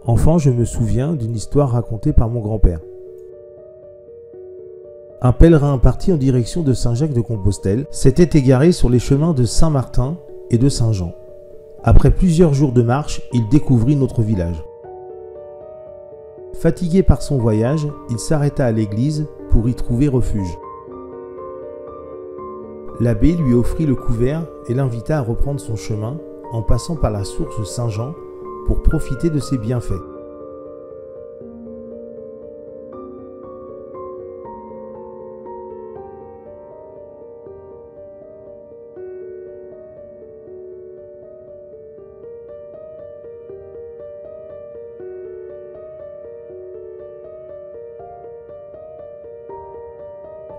Enfant, je me souviens d'une histoire racontée par mon grand-père. Un pèlerin parti en direction de Saint-Jacques-de-Compostelle s'était égaré sur les chemins de Saint-Martin et de Saint-Jean. Après plusieurs jours de marche, il découvrit notre village. Fatigué par son voyage, il s'arrêta à l'église pour y trouver refuge. L'abbé lui offrit le couvert et l'invita à reprendre son chemin en passant par la source Saint-Jean pour profiter de ses bienfaits.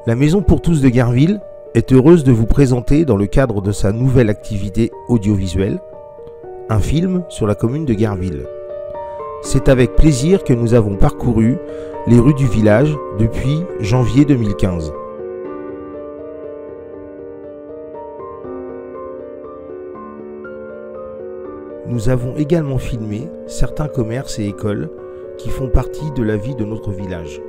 La Maison pour tous de Guerville est heureuse de vous présenter, dans le cadre de sa nouvelle activité audiovisuelle, un film sur la commune de Guerville. C'est avec plaisir que nous avons parcouru les rues du village depuis janvier 2015. Nous avons également filmé certains commerces et écoles qui font partie de la vie de notre village.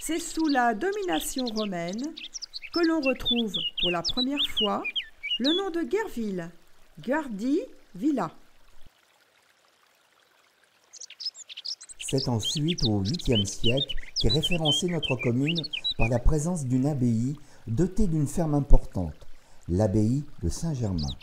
C'est sous la domination romaine que l'on retrouve pour la première fois le nom de Guerville, Guardi Villa. C'est ensuite au 8e siècle qu'est référencée notre commune par la présence d'une abbaye dotée d'une ferme importante, l'abbaye de Saint-Germain.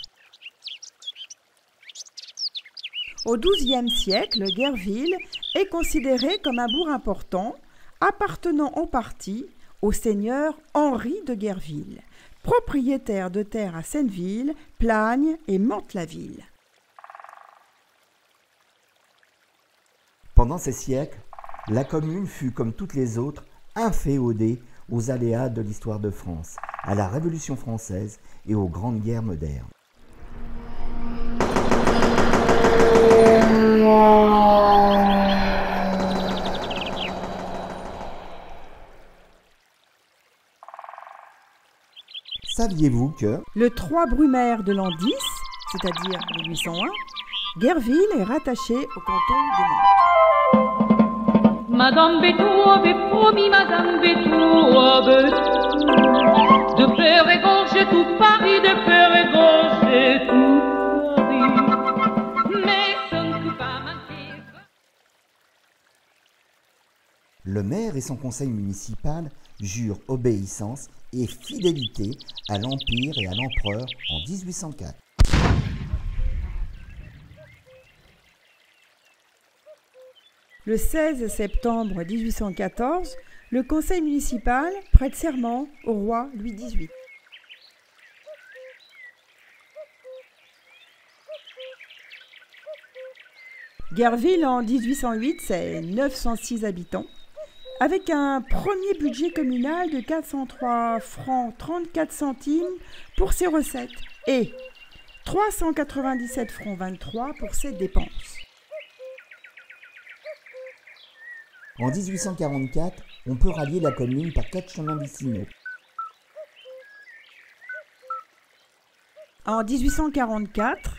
Au XIIe siècle, Guerville est considéré comme un bourg important appartenant en partie au seigneur Henri de Guerville, propriétaire de terres à Senneville, Plagne et Mantes-la-Ville. Pendant ces siècles, la commune fut, comme toutes les autres, inféodée aux aléas de l'histoire de France, à la Révolution française et aux grandes guerres modernes. Saviez-vous que, le 3 Brumaire de l'an 10, c'est-à-dire 1801, Guerville est rattaché au canton de Mantes. Madame Bétou avait promis, Madame Bétou avait tout, de faire égorger tout Paris, de faire égorger tout Paris. Mais et son conseil municipal jurent obéissance et fidélité à l'Empire et à l'Empereur en 1804. Le 16 septembre 1814, le conseil municipal prête serment au roi Louis XVIII. Guerville en 1808, c'est 906 habitants, avec un premier budget communal de 403 francs 34 centimes pour ses recettes et 397 francs 23 pour ses dépenses. En 1844, on peut rallier la commune par 4 chemins vicinaux. En 1844,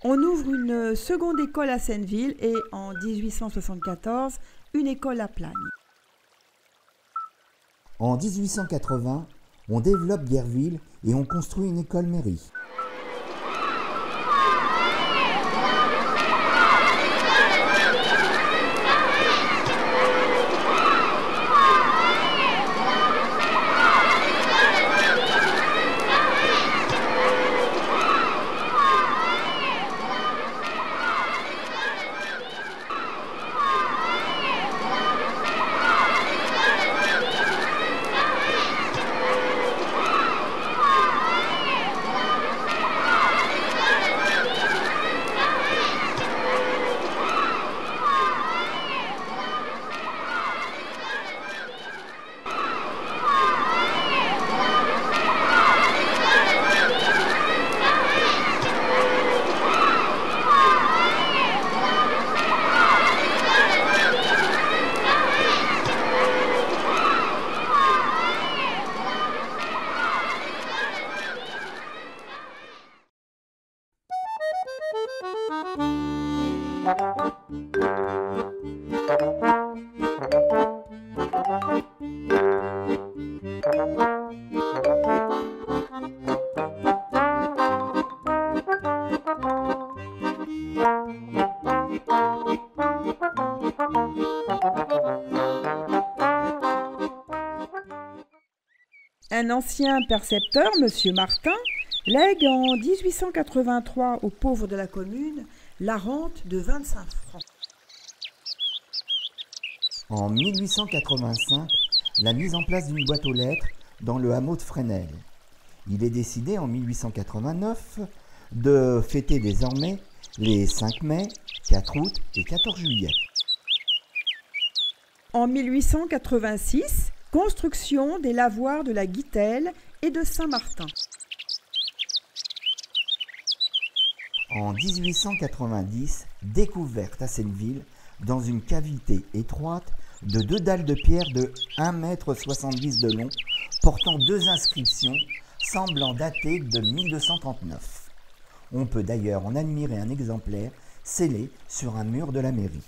on ouvre une seconde école à Senneville et en 1874, une école à Plagne. En 1880, on développe Guerville et on construit une école mairie. Un ancien percepteur, M. Martin, lègue en 1883 aux pauvres de la commune la rente de 25 francs. En 1885, la mise en place d'une boîte aux lettres dans le hameau de Fresnel. Il est décidé en 1889 de fêter désormais les 5 mai, 4 août et 14 juillet. En 1886, construction des lavoirs de la Guitelle et de Saint-Martin. En 1890, découverte à Senneville, dans une cavité étroite, de 2 dalles de pierre de 1,70 m de long, portant 2 inscriptions semblant dater de 1239. On peut d'ailleurs en admirer un exemplaire scellé sur un mur de la mairie.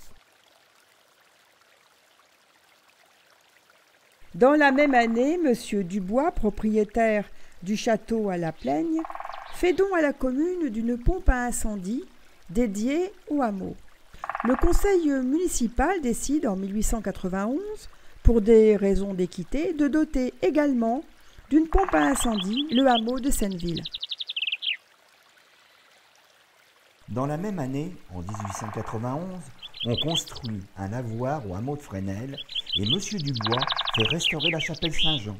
Dans la même année, M. Dubois, propriétaire du château à la Plaigne, fait don à la commune d'une pompe à incendie dédiée au hameau. Le conseil municipal décide en 1891, pour des raisons d'équité, de doter également d'une pompe à incendie le hameau de Senneville. Dans la même année, en 1891, on construit un lavoir au hameau de Fresnel et M. Dubois fait restaurer la chapelle Saint-Jean.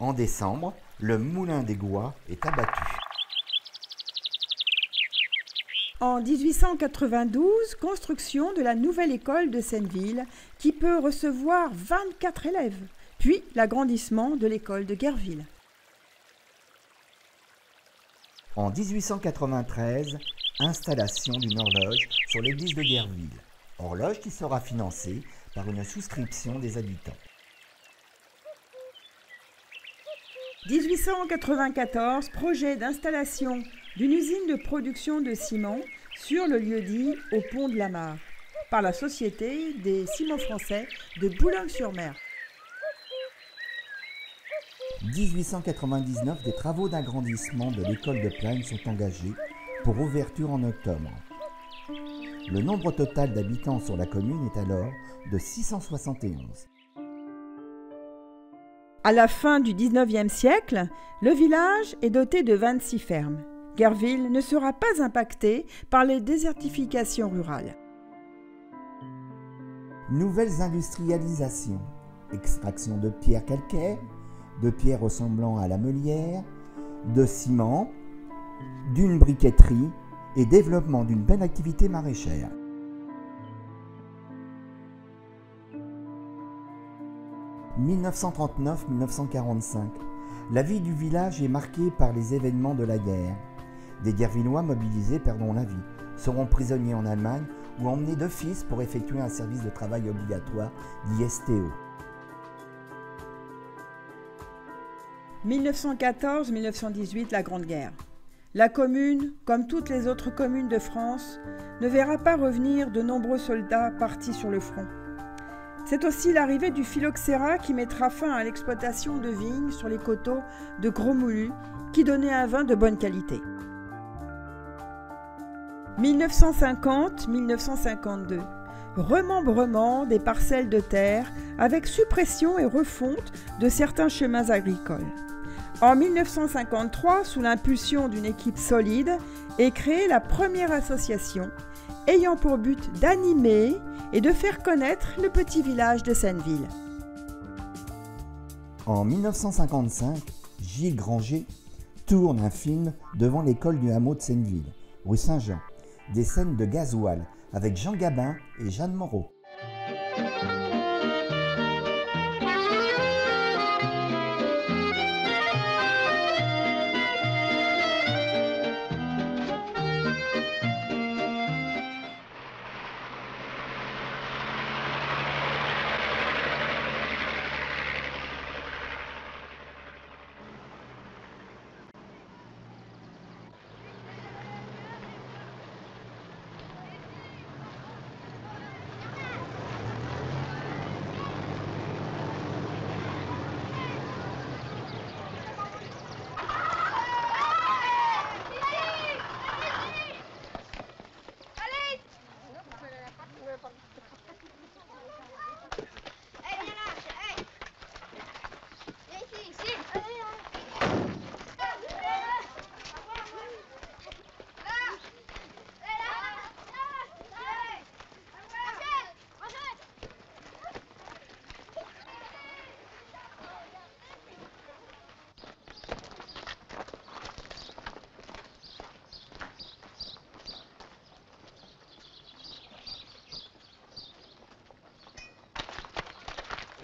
En décembre, le moulin des Gois est abattu. En 1892, construction de la nouvelle école de Senneville qui peut recevoir 24 élèves, puis l'agrandissement de l'école de Guerville. En 1893, installation d'une horloge sur l'église de Guerville, horloge qui sera financée par une souscription des habitants. 1894, projet d'installation d'une usine de production de ciment sur le lieu-dit au pont de la Mare, par la Société des Ciments Français de Boulogne-sur-Mer. 1899, des travaux d'agrandissement de l'école de Plagne sont engagés pour ouverture en octobre. Le nombre total d'habitants sur la commune est alors de 671. À la fin du XIXe siècle, le village est doté de 26 fermes. Guerville ne sera pas impacté par les désertifications rurales. Nouvelles industrialisations, extraction de pierres calcaires, de pierres ressemblant à la meulière, de ciment, d'une briqueterie et développement d'une belle activité maraîchère. « 1939-1945, la vie du village est marquée par les événements de la guerre. Des Guervillois mobilisés perdront la vie, seront prisonniers en Allemagne ou emmenés d'office pour effectuer un service de travail obligatoire d'ISTO. 1914-1918, la Grande Guerre. La commune, comme toutes les autres communes de France, ne verra pas revenir de nombreux soldats partis sur le front. C'est aussi l'arrivée du phylloxéra qui mettra fin à l'exploitation de vignes sur les coteaux de Gros Moulu qui donnait un vin de bonne qualité. 1950-1952, remembrement des parcelles de terre avec suppression et refonte de certains chemins agricoles. En 1953, sous l'impulsion d'une équipe solide, est créée la première association ayant pour but d'animer et de faire connaître le petit village de Senneville. En 1955, Gilles Granger tourne un film devant l'école du hameau de Senneville, rue Saint-Jean, des scènes de gasoil avec Jean Gabin et Jeanne Moreau.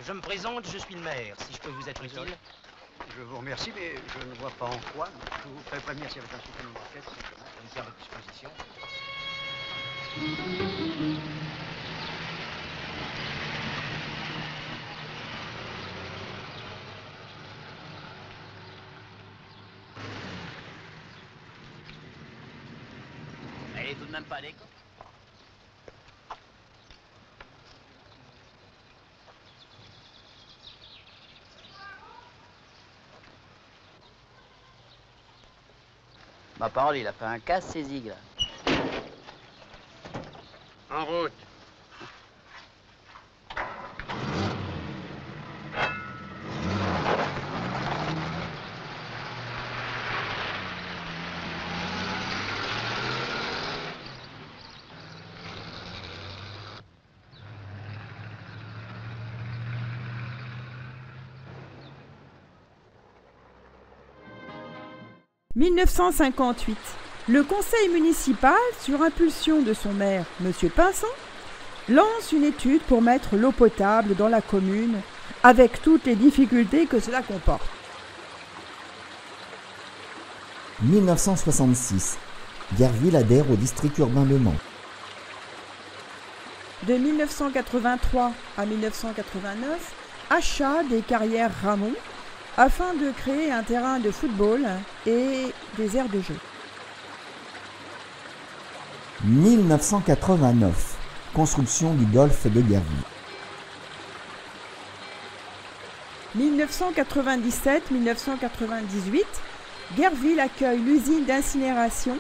Je me présente, je suis le maire, si je peux vous être utile. Je vous remercie, mais je ne vois pas en quoi. Je vous ferai prévenir s'il y avait un supplément d'enquête. Je me tiens à votre disposition. Elle est tout de même pas à l'école. Ma parole, il a fait un casse, ces zigles. En route. « 1958. Le conseil municipal, sur impulsion de son maire, M. Pinson, lance une étude pour mettre l'eau potable dans la commune, avec toutes les difficultés que cela comporte. 1966. Guerville adhère au district urbain de Mans. De 1983 à 1989, achat des carrières Ramon, afin de créer un terrain de football et des aires de jeu. 1989. Construction du golfe de Guerville. 1997-1998, Guerville accueille l'usine d'incinération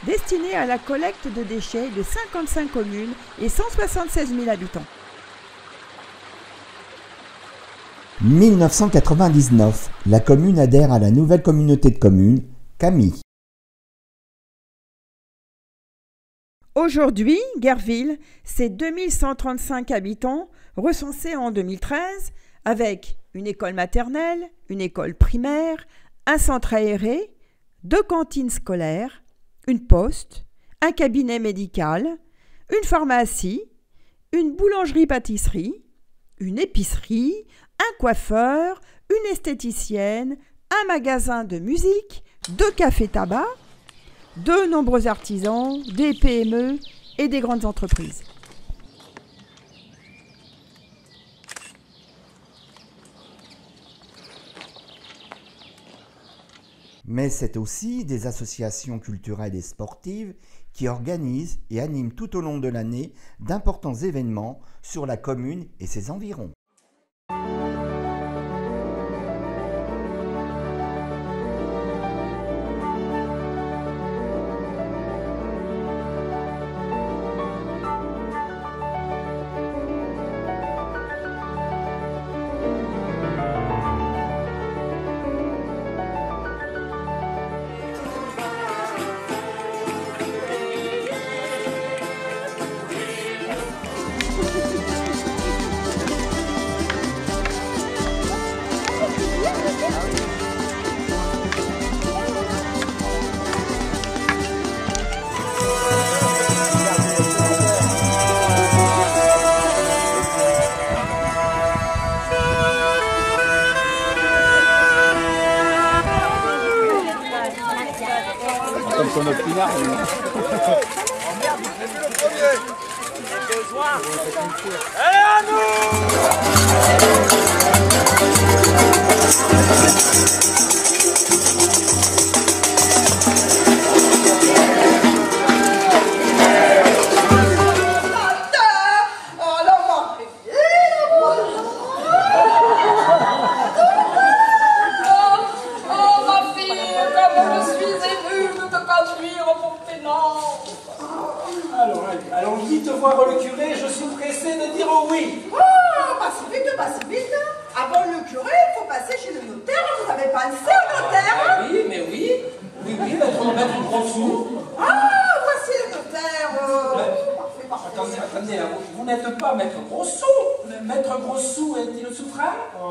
destiné à la collecte de déchets de 55 communes et 176 000 habitants. 1999, la commune adhère à la nouvelle communauté de communes, CAMI. Aujourd'hui, Guerville, c'est 2135 habitants recensés en 2013 avec une école maternelle, une école primaire, un centre aéré, 2 cantines scolaires, une poste, un cabinet médical, une pharmacie, une boulangerie-pâtisserie, une épicerie, un coiffeur, une esthéticienne, un magasin de musique, 2 cafés-tabac, de nombreux artisans, des PME et des grandes entreprises. Mais c'est aussi des associations culturelles et sportives qui organisent et animent tout au long de l'année d'importants événements sur la commune et ses environs. Comme notre pinard. Allez à Allons-y te voir le curé, je suis pressé de dire oui. Oh, pas si vite, pas si vite. Avant le curé, il faut passer chez le notaire. Vous n'avez pas le notaire? Oui, mais oui. Oui, mettre gros sous. Ah, voici le notaire. Parfait, parfait. Attendez, vous n'êtes pas maître gros sous. Maître gros sous est-il le souffrant? Oh,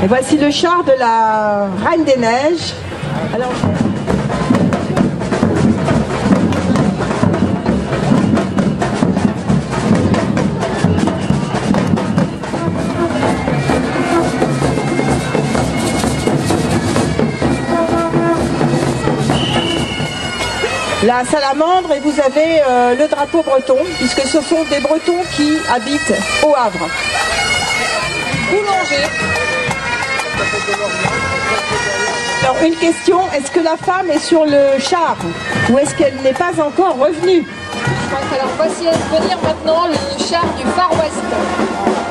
Et voici le char de la Reine des Neiges. Alors, la salamandre, et vous avez le drapeau breton, puisque ce sont des Bretons qui habitent au Havre. Boulanger. Alors une question, est-ce que la femme est sur le char ou est-ce qu'elle n'est pas encore revenue? Alors voici venir maintenant le char du Far West.